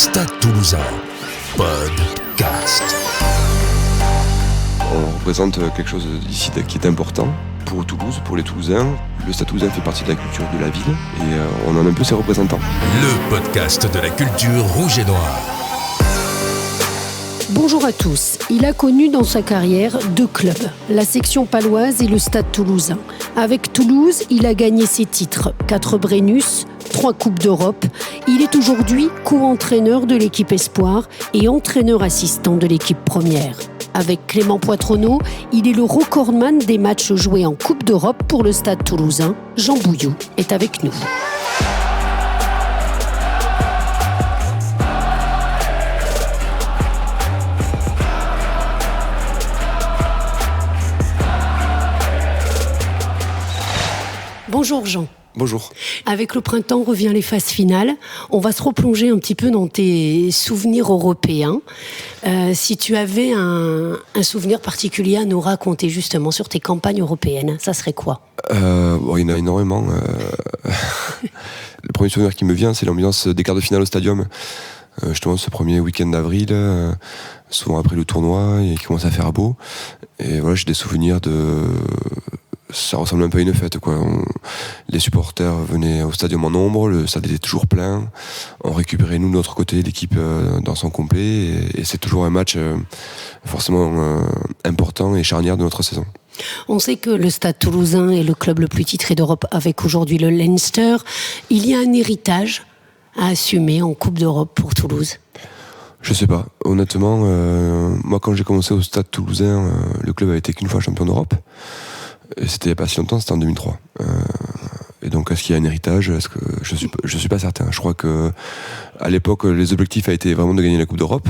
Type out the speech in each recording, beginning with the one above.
Stade Toulousain, podcast. On représente quelque chose ici qui est important pour Toulouse, pour les Toulousains. Le Stade Toulousain fait partie de la culture de la ville et on en a un peu ses représentants. Le podcast de la culture rouge et noire. Bonjour à tous. Il a connu dans sa carrière 2 clubs, la section paloise et le Stade Toulousain. Avec Toulouse, il a gagné ses titres, 4 Brennus, 3 Coupes d'Europe. Il est aujourd'hui co-entraîneur de l'équipe Espoir et entraîneur assistant de l'équipe première. Avec Clément Poitronneau, il est le recordman des matchs joués en Coupe d'Europe pour le Stade Toulousain. Jean Bouilloux est avec nous. Bonjour Jean. Bonjour. Avec le printemps revient les phases finales. On va se replonger un petit peu dans tes souvenirs européens. Si tu avais un souvenir particulier à nous raconter justement sur tes campagnes européennes, ça serait quoi ? Il y en a énormément. Le premier souvenir qui me vient, c'est l'ambiance des quarts de finale au stadium. Justement, ce premier week-end d'avril, souvent après le tournoi, il commence à faire beau. Et voilà, j'ai des souvenirs de... Ça ressemble un peu à une fête, quoi. Les supporters venaient au stadium en nombre, le stade était toujours plein. On récupérait, nous, de notre côté, l'équipe dans son complet. Et c'est toujours un match forcément important et charnière de notre saison. On sait que le Stade Toulousain est le club le plus titré d'Europe avec aujourd'hui le Leinster. Il y a un héritage à assumer en Coupe d'Europe pour Toulouse. Je sais pas. Honnêtement, moi, quand j'ai commencé au Stade Toulousain, le club a été qu'une fois champion d'Europe. C'était il n'y a pas si longtemps, c'était en 2003. Et donc, est-ce qu'il y a un héritage ? Est-ce que je suis pas certain. Je crois que à l'époque, les objectifs a été vraiment de gagner la Coupe d'Europe,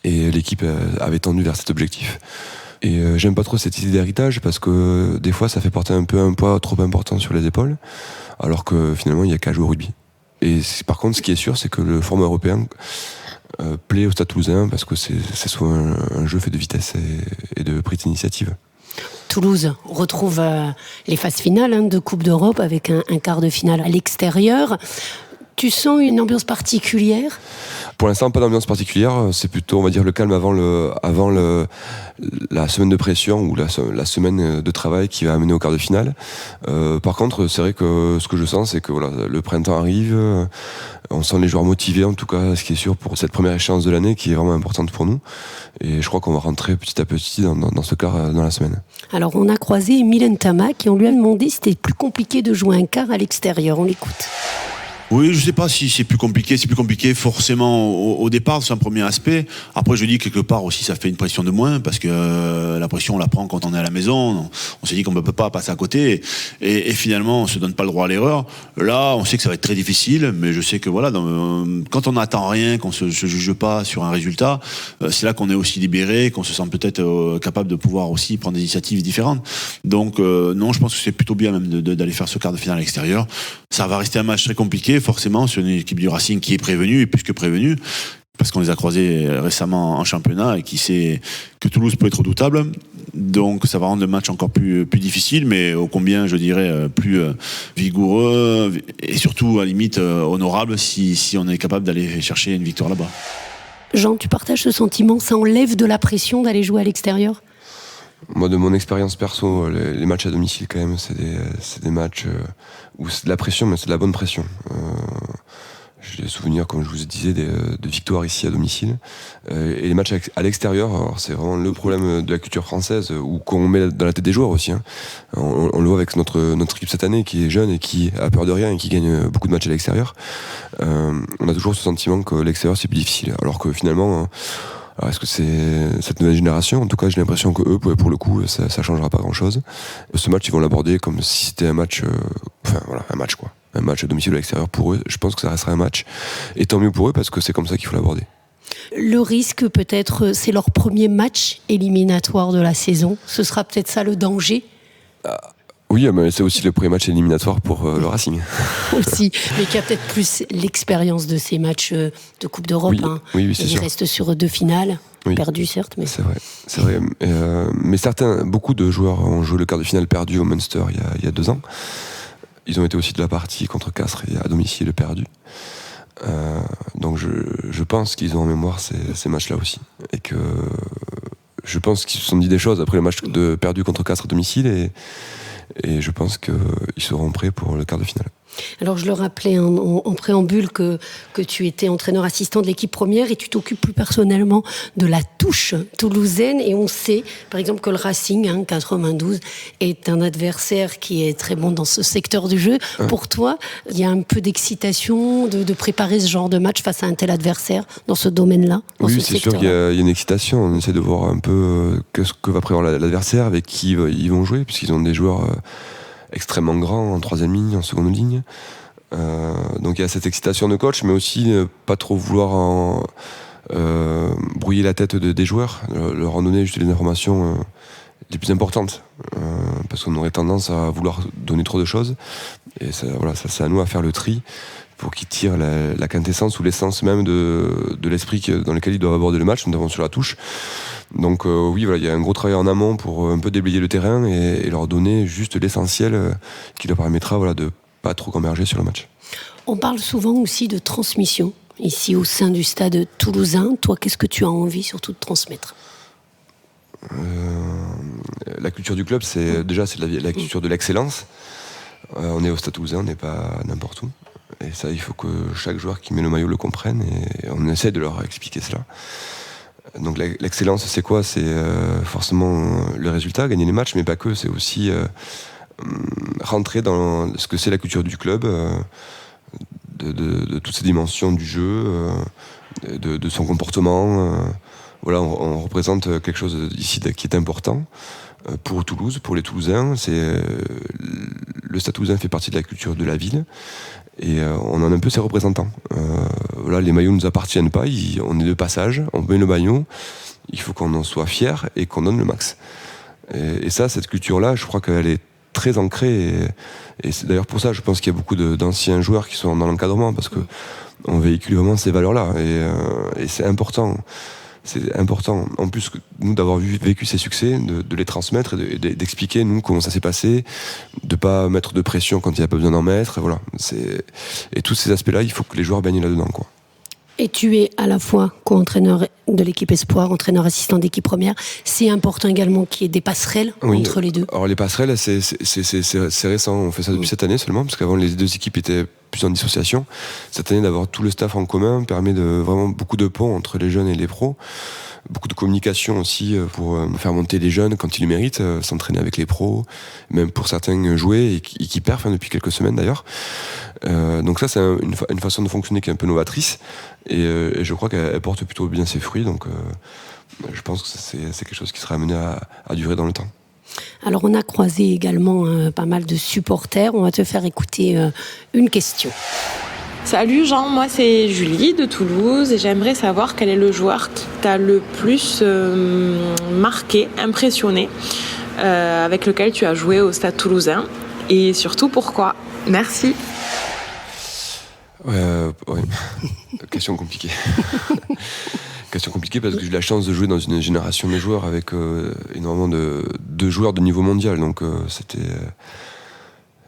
et l'équipe avait tendu vers cet objectif. Et j'aime pas trop cette idée d'héritage parce que des fois, ça fait porter un peu un poids trop important sur les épaules, alors que finalement, il y a qu'à jouer au rugby. Et par contre, ce qui est sûr, c'est que le format européen plaît au Stade Toulousain parce que c'est souvent un jeu fait de vitesse et de prise d'initiative. Toulouse retrouve les phases finales de Coupe d'Europe avec un quart de finale à l'extérieur. Tu sens une ambiance particulière ? Pour l'instant, pas d'ambiance particulière. C'est plutôt, on va dire, le calme avant la semaine de pression ou la semaine de travail qui va amener au quart de finale. Par contre, c'est vrai que ce que je sens, c'est que voilà, le printemps arrive. On sent les joueurs motivés, en tout cas, ce qui est sûr pour cette première échéance de l'année qui est vraiment importante pour nous. Et je crois qu'on va rentrer petit à petit dans ce quart dans la semaine. Alors, on a croisé Mylène Tamac et on lui a demandé si c'était plus compliqué de jouer un quart à l'extérieur. On l'écoute. Oui, je sais pas si c'est plus compliqué. C'est plus compliqué forcément au départ, c'est un premier aspect. Après, je dis quelque part aussi, ça fait une pression de moins parce que la pression, on la prend quand on est à la maison. On s'est dit qu'on ne peut pas passer à côté et finalement, on se donne pas le droit à l'erreur. Là, on sait que ça va être très difficile, mais je sais que voilà, quand on n'attend rien, qu'on se juge pas sur un résultat, c'est là qu'on est aussi libéré, qu'on se sent peut-être capable de pouvoir aussi prendre des initiatives différentes. Donc non, je pense que c'est plutôt bien même d'aller faire ce quart de finale à l'extérieur. Ça va rester un match très compliqué, forcément, sur une équipe du Racing qui est prévenue, et plus que prévenue, parce qu'on les a croisés récemment en championnat et qui sait que Toulouse peut être redoutable. Donc ça va rendre le match encore plus difficile, mais ô combien, je dirais, plus vigoureux et surtout, à la limite, honorable si on est capable d'aller chercher une victoire là-bas. Jean, tu partages ce sentiment ? Ça enlève de la pression d'aller jouer à l'extérieur ? Moi, de mon expérience perso, les matchs à domicile, quand même, c'est des matchs où c'est de la pression, mais c'est de la bonne pression. J'ai des souvenirs, comme je vous disais, de victoires ici à domicile. Et les matchs à l'extérieur, alors c'est vraiment le problème de la culture française, ou qu'on met dans la tête des joueurs aussi. On le voit avec notre équipe cette année, qui est jeune et qui a peur de rien et qui gagne beaucoup de matchs à l'extérieur. On a toujours ce sentiment que l'extérieur, c'est plus difficile. Alors que finalement... Alors est-ce que c'est cette nouvelle génération ? En tout cas, j'ai l'impression que eux, pour le coup, ça changera pas grand-chose. Ce match, ils vont l'aborder comme si c'était un match, un match quoi. Un match à domicile ou à l'extérieur pour eux. Je pense que ça restera un match. Et tant mieux pour eux parce que c'est comme ça qu'il faut l'aborder. Le risque, peut-être, c'est leur premier match éliminatoire de la saison. Ce sera peut-être ça le danger. Oui, mais c'est aussi le premier match éliminatoire pour le Racing. Aussi, mais qui a peut-être plus l'expérience de ces matchs de Coupe d'Europe. Oui, c'est sûr. Il reste sur 2 finales, perdues certes. Mais... C'est vrai. Mais beaucoup de joueurs ont joué le quart de finale perdu au Munster il y a 2 ans. Ils ont été aussi de la partie contre Castres et à domicile perdu. Donc je pense qu'ils ont en mémoire ces matchs-là aussi. Et que je pense qu'ils se sont dit des choses après le match perdu contre Castres à domicile et je pense qu'ils seront prêts pour le quart de finale. Alors je le rappelais en préambule que tu étais entraîneur assistant de l'équipe première et tu t'occupes plus personnellement de la touche toulousaine et on sait par exemple que le Racing 92 est un adversaire qui est très bon dans ce secteur du jeu. Pour toi, il y a un peu d'excitation de préparer ce genre de match face à un tel adversaire dans ce domaine-là, Oui, c'est sûr qu'il y a une excitation. On essaie de voir un peu ce que va prévoir l'adversaire, avec qui ils vont jouer, puisqu'ils ont des joueurs extrêmement grand en troisième ligne, en seconde ligne. Donc il y a cette excitation de coach, mais aussi pas trop vouloir brouiller la tête des joueurs, leur en donner juste les informations les plus importantes, parce qu'on aurait tendance à vouloir donner trop de choses. Et ça, c'est à nous à faire le tri pour qu'ils tirent la quintessence ou l'essence même de l'esprit dans lequel ils doivent aborder le match, notamment sur la touche. Donc oui, il y a un gros travail en amont pour un peu déblayer le terrain et leur donner juste l'essentiel qui leur permettra de pas trop gamberger sur le match. On parle souvent aussi de transmission ici au sein du stade toulousain. Toi, qu'est-ce que tu as envie surtout de transmettre ? La culture du club, c'est la culture de l'excellence. On est au stade toulousain, on n'est pas n'importe où. Et ça, il faut que chaque joueur qui met le maillot le comprenne et on essaie de leur expliquer cela. Donc l'excellence, c'est quoi ? C'est forcément le résultat, gagner les matchs, mais pas que. C'est aussi rentrer dans ce que c'est la culture du club, de toutes ces dimensions du jeu, de son comportement. On représente quelque chose ici qui est important pour Toulouse, pour les Toulousains. Le Stade Toulousain fait partie de la culture de la ville. Et on en a un peu ses représentants. Les maillots ne nous appartiennent pas, on est de passage, on met le maillot, il faut qu'on en soit fier et qu'on donne le max. Et ça, cette culture-là, je crois qu'elle est très ancrée. Et c'est d'ailleurs pour ça, je pense qu'il y a beaucoup d'anciens joueurs qui sont dans l'encadrement, parce qu'on véhicule vraiment ces valeurs-là. Et c'est important. C'est important, en plus que nous, d'avoir vécu ces succès, de les transmettre et d'expliquer, nous, comment ça s'est passé, de pas mettre de pression quand il n'y a pas besoin d'en mettre. Et tous ces aspects-là, il faut que les joueurs baignent là-dedans, quoi. Et tu es à la fois co-entraîneur de l'équipe Espoir, entraîneur assistant d'équipe première. C'est important également qu'il y ait des passerelles entre les deux. Alors les passerelles, c'est récent. On fait ça depuis cette année seulement, parce qu'avant les deux équipes étaient plus en dissociation. Cette année, d'avoir tout le staff en commun permet vraiment beaucoup de ponts entre les jeunes et les pros. Beaucoup de communication aussi pour faire monter les jeunes quand ils le méritent, s'entraîner avec les pros, même pour certains jouer et qui perfent depuis quelques semaines d'ailleurs. Donc ça, c'est une façon de fonctionner qui est un peu novatrice et je crois qu'elle porte plutôt bien ses fruits. Donc je pense que c'est quelque chose qui sera amené à durer dans le temps. Alors on a croisé également pas mal de supporters. On va te faire écouter une question. Salut Jean, moi c'est Julie de Toulouse et j'aimerais savoir quel est le joueur qui t'a le plus marqué, impressionné, avec lequel tu as joué au Stade Toulousain et surtout pourquoi. Merci. Ouais. Question compliquée. Question compliquée parce que j'ai eu la chance de jouer dans une génération de joueurs avec énormément de joueurs de niveau mondial, donc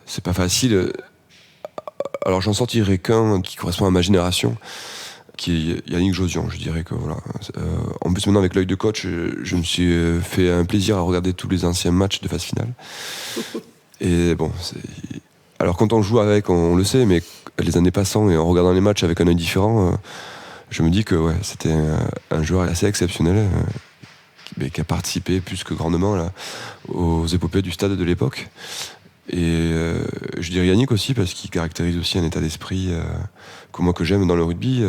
c'est pas facile. Alors j'en sortirai qu'un qui correspond à ma génération, qui est Yannick Jauzion. Je dirais que voilà. En plus maintenant avec l'œil de coach, je me suis fait un plaisir à regarder tous les anciens matchs de phase finale. Et bon, alors quand on joue avec, on le sait, mais les années passant et en regardant les matchs avec un œil différent, je me dis que c'était un joueur assez exceptionnel qui a participé plus que grandement là, aux épopées du stade de l'époque. Et je dirais Yannick aussi parce qu'il caractérise aussi un état d'esprit que j'aime dans le rugby,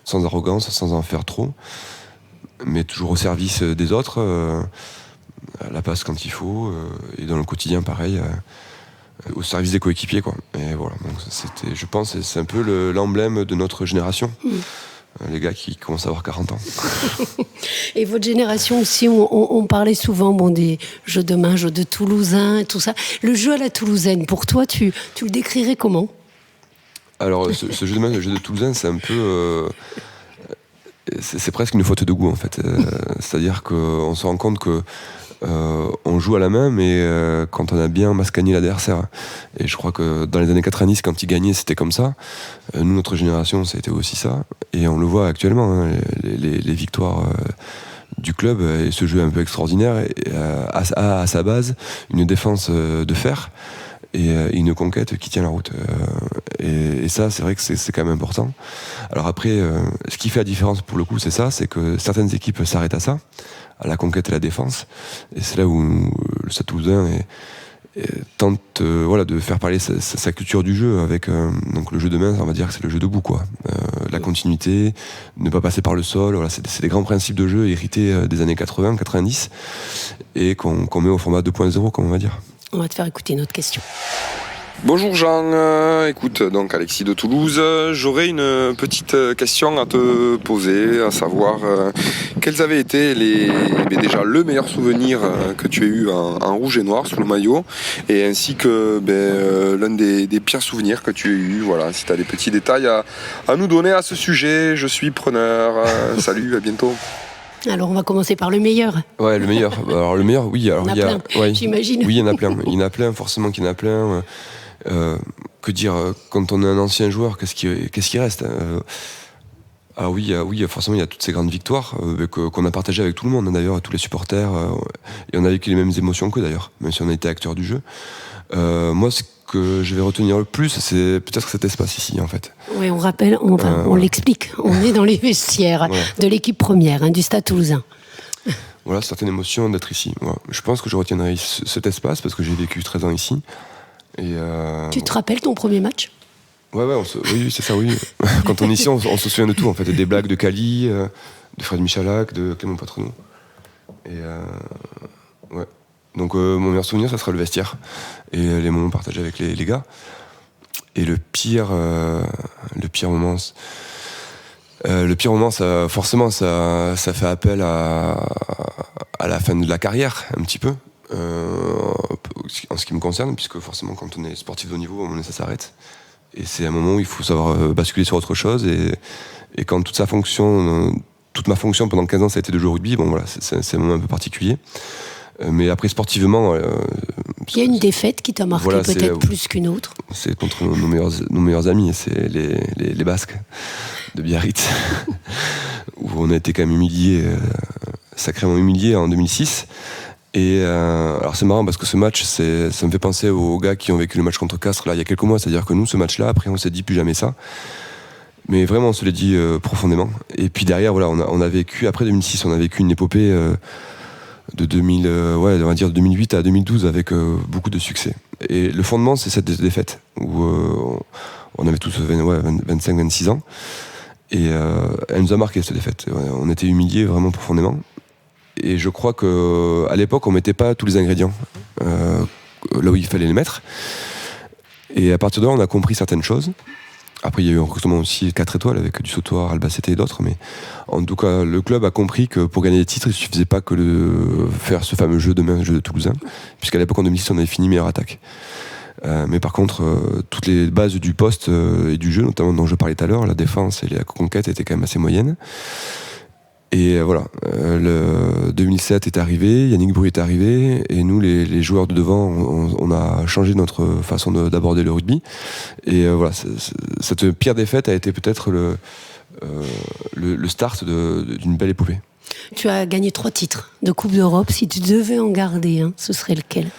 sans arrogance, sans en faire trop, mais toujours au service des autres, à la passe quand il faut, et dans le quotidien pareil, au service des coéquipiers, quoi. Et voilà, donc je pense c'est un peu l'emblème de notre génération. Les gars qui commencent à avoir 40 ans. Et votre génération aussi, on parlait souvent des jeux de main, jeux de Toulousain et tout ça. Le jeu à la toulousaine, pour toi, tu le décrirais comment ? Alors, ce jeu de main, le jeu de Toulousain, c'est un peu... c'est presque une faute de goût, en fait. C'est-à-dire qu'on se rend compte que on joue à la main, mais quand on a bien mascagné l'adversaire. Et je crois que dans les années 90, quand ils gagnaient, c'était comme ça. Nous, notre génération, ça a été aussi ça. Et on le voit actuellement, hein, les victoires du club et ce jeu un peu extraordinaire a à sa base une défense de fer et une conquête qui tient la route. Et ça, c'est vrai que c'est quand même important. Alors après, ce qui fait la différence pour le coup, c'est ça, c'est que certaines équipes s'arrêtent à ça, à la conquête et à la défense. Et c'est là où le Stade Toulousain tente de faire parler sa culture du jeu avec donc le jeu de main, on va dire que c'est le jeu debout, quoi. La continuité, ne pas passer par le sol, voilà, c'est des grands principes de jeu hérités des années 80, 90 et qu'on met au format 2.0, comme on va dire. On va te faire écouter une autre question. Bonjour Jean, écoute, donc Alexis de Toulouse, j'aurais une petite question à te poser, à savoir quels avaient été déjà le meilleur souvenir que tu as eu en rouge et noir sous le maillot, et ainsi que l'un des pires souvenirs que tu as eu, voilà, si tu as des petits détails à nous donner à ce sujet, je suis preneur, salut, à bientôt. Alors on va commencer par le meilleur. Ouais, le meilleur. Alors le meilleur, oui. Alors il y a plein, ouais, j'imagine. Oui, il y en a plein. Il y en a plein, forcément qu'il y en a plein. Que dire, quand on est un ancien joueur, qu'est-ce qui reste Ah oui, forcément, il y a toutes ces grandes victoires qu'on a partagées avec tout le monde, d'ailleurs, tous les supporters. Et on a vécu les mêmes émotions qu'eux, d'ailleurs, même si on a été acteurs du jeu. Moi, ce que je vais retenir le plus, c'est peut-être cet espace ici, en fait. Oui, on rappelle, on l'explique. On est dans les vestiaires de l'équipe première, du Stade Toulousain. Voilà, certaines émotions d'être ici. Voilà. Je pense que je retiendrai cet espace parce que j'ai vécu 13 ans ici. Et Tu te rappelles ton premier match ? Ouais, oui, c'est ça, oui. Quand on est ici, on se souvient de tout, en fait. Des blagues de Cali, de Fred Michalak, de Clément Patrenou. Et ouais. Donc mon meilleur souvenir, ça sera le vestiaire. Et les moments partagés avec les gars. Et le pire moment... ça, forcément, ça fait appel à la fin de la carrière, un petit peu. En ce qui me concerne, puisque forcément quand on est sportif de haut niveau, ça s'arrête. Et c'est un moment où il faut savoir basculer sur autre chose. Et quand toute ma fonction pendant 15 ans, ça a été de jouer au rugby, bon voilà, c'est un moment un peu particulier. Mais après, sportivement... il y a une défaite qui t'a marqué, voilà, peut-être plus qu'une autre. C'est contre nos meilleurs amis, c'est les Basques de Biarritz, où on a été quand même humiliés, sacrément humiliés en 2006. Et alors c'est marrant parce que ce match, ça me fait penser aux gars qui ont vécu le match contre Castres là il y a quelques mois. C'est-à-dire que nous, ce match-là, après on s'est dit plus jamais ça. Mais vraiment, on se l'est dit profondément. Et puis derrière, voilà, on a vécu, après 2006, on a vécu une épopée de 2008 à 2012 avec beaucoup de succès. Et le fondement, c'est cette défaite où on avait tous 25-26 ans. Et elle nous a marqué, cette défaite. On était humiliés vraiment profondément. Et je crois qu'à l'époque, on ne mettait pas tous les ingrédients là où il fallait les mettre. Et à partir de là, on a compris certaines choses. Après, il y a eu un recrutement aussi 4 étoiles avec du Sautoir, Albacete et d'autres. Mais en tout cas, le club a compris que pour gagner des titres, il ne suffisait pas que de faire ce fameux jeu de main, le jeu de Toulousain. Puisqu'à l'époque, en 2006, on avait fini meilleure attaque. Mais par contre, toutes les bases du poste et du jeu, notamment dont je parlais tout à l'heure, la défense et la conquête étaient quand même assez moyennes. Et voilà, le 2007 est arrivé, Yannick Bruy est arrivé, et nous, les joueurs de devant, on a changé notre façon d'aborder le rugby. Et voilà, cette pire défaite a été peut-être le start d'une belle épopée. Tu as gagné 3 titres de Coupe d'Europe. Si tu devais en garder un, ce serait lequel ?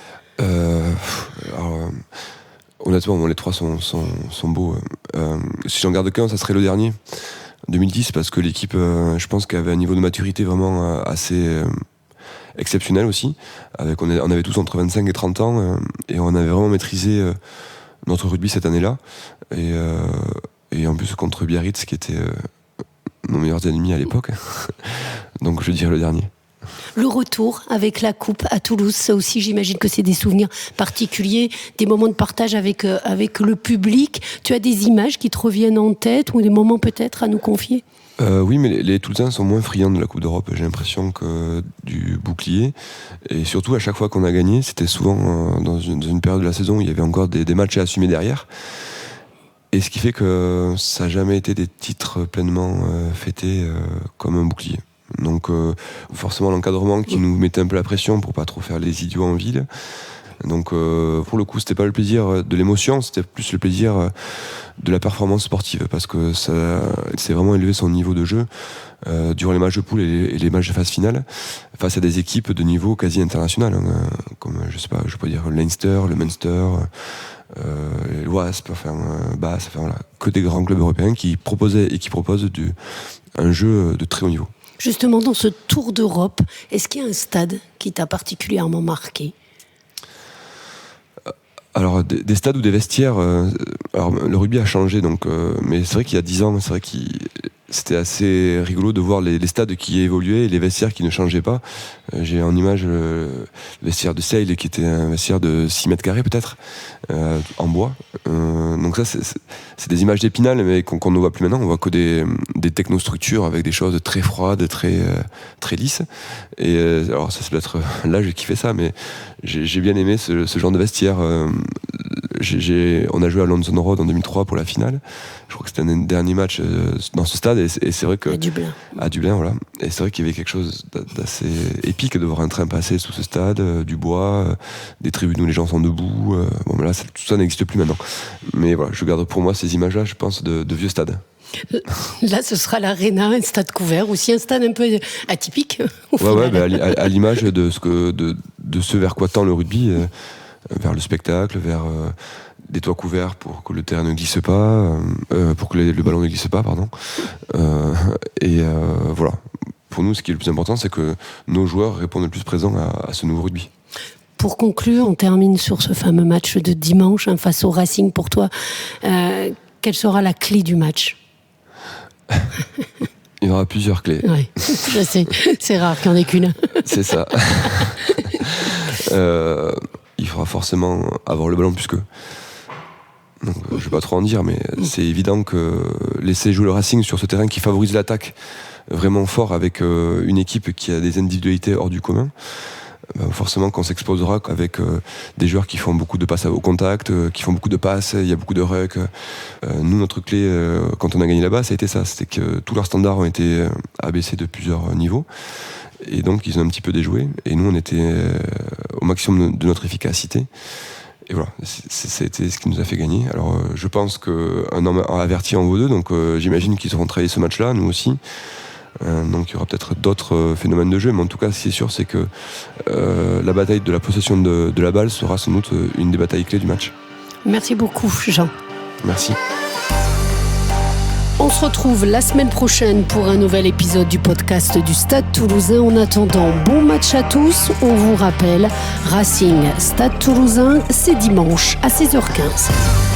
Honnêtement, les 3 sont beaux. Si j'en garde qu'un, ça serait le dernier. 2010, parce que l'équipe, je pense qu'elle avait un niveau de maturité vraiment assez exceptionnel aussi. On avait tous entre 25 et 30 ans, et on avait vraiment maîtrisé notre rugby cette année-là. Et en plus contre Biarritz, qui était nos meilleurs ennemis à l'époque. Donc je dirais le dernier. Le retour avec la coupe à Toulouse, ça aussi j'imagine que c'est des souvenirs particuliers, des moments de partage avec le public. Tu as des images qui te reviennent en tête ou des moments peut-être à nous confier ? Oui, mais les Toulousains sont moins friands de la Coupe d'Europe, j'ai l'impression, que du bouclier. Et surtout, à chaque fois qu'on a gagné, c'était souvent dans une période de la saison où il y avait encore des matchs à assumer derrière. Et ce qui fait que ça n'a jamais été des titres pleinement fêtés comme un bouclier. Donc forcément l'encadrement qui nous mettait un peu la pression pour pas trop faire les idiots en ville. Donc pour le coup c'était pas le plaisir de l'émotion, c'était plus le plaisir de la performance sportive, parce que ça c'est vraiment élevé son niveau de jeu durant les matchs de poule et les matchs de phase finale face à des équipes de niveau quasi international, comme je peux dire Leinster, le Munster, l'Wasp, Bath, voilà, que des grands clubs européens qui proposaient et qui proposent un jeu de très haut niveau. Justement, dans ce tour d'Europe, est-ce qu'il y a un stade qui t'a particulièrement marqué ? Alors des stades ou des vestiaires, alors le rugby a changé, donc, mais c'est vrai qu'il y a 10 ans, c'est vrai que c'était assez rigolo de voir les stades qui évoluaient et les vestiaires qui ne changeaient pas. J'ai en image le vestiaire de Sale qui était un vestiaire de 6 mètres carrés peut-être, en bois. Donc ça c'est des images d'Épinal mais qu'on ne voit plus maintenant. On voit que des technostructures avec des choses très froides, très lisses. Et alors ça c'est peut-être l'âge qui fait ça, mais j'ai bien aimé ce genre de vestiaire. On a joué à London Road en 2003 pour la finale. Je crois que c'était un dernier match dans ce stade, et c'est vrai que à Dublin, voilà. Et c'est vrai qu'il y avait quelque chose d'assez épique de voir un train passer sous ce stade, du bois, des tribunes où les gens sont debout. Bon, mais là, tout ça n'existe plus maintenant. Mais voilà, je garde pour moi ces images-là, je pense, de vieux stades. Là, ce sera l'Arena, un stade couvert, aussi un stade un peu atypique. Ouais, à l'image de ce vers quoi tend le rugby, vers le spectacle, vers des toits couverts pour que le terrain ne glisse pas, pour que le ballon ne glisse pas, pardon. Voilà. Pour nous, ce qui est le plus important, c'est que nos joueurs répondent le plus présent à ce nouveau rugby. Pour conclure, on termine sur ce fameux match de dimanche face au Racing. Pour toi, quelle sera la clé du match ? Il y aura plusieurs clés. Oui, je sais. C'est rare qu'il n'y en ait qu'une. C'est ça. Il faudra forcément avoir le ballon plus qu'eux. Donc, je ne vais pas trop en dire, mais c'est évident que laisser jouer le Racing sur ce terrain qui favorise l'attaque vraiment fort, avec une équipe qui a des individualités hors du commun, forcément qu'on s'exposera avec des joueurs qui font beaucoup de passes au contact, qui font beaucoup de passes, il y a beaucoup de rucks. Nous, notre clé, quand on a gagné là-bas, ça a été ça, c'était que tous leurs standards ont été abaissés de plusieurs niveaux, et donc ils ont un petit peu déjoué, et nous on était au maximum de notre efficacité. Et voilà, c'était ce qui nous a fait gagner. Alors je pense qu'un homme averti en vaut deux, donc j'imagine qu'ils auront travaillé ce match-là, nous aussi. Donc il y aura peut-être d'autres phénomènes de jeu, mais en tout cas ce qui est sûr, c'est que la bataille de la possession de la balle sera sans doute une des batailles clés du match. Merci beaucoup, Jean. Merci. On se retrouve la semaine prochaine pour un nouvel épisode du podcast du Stade Toulousain. En attendant, bon match à tous. On vous rappelle, Racing Stade Toulousain, c'est dimanche à 16h15.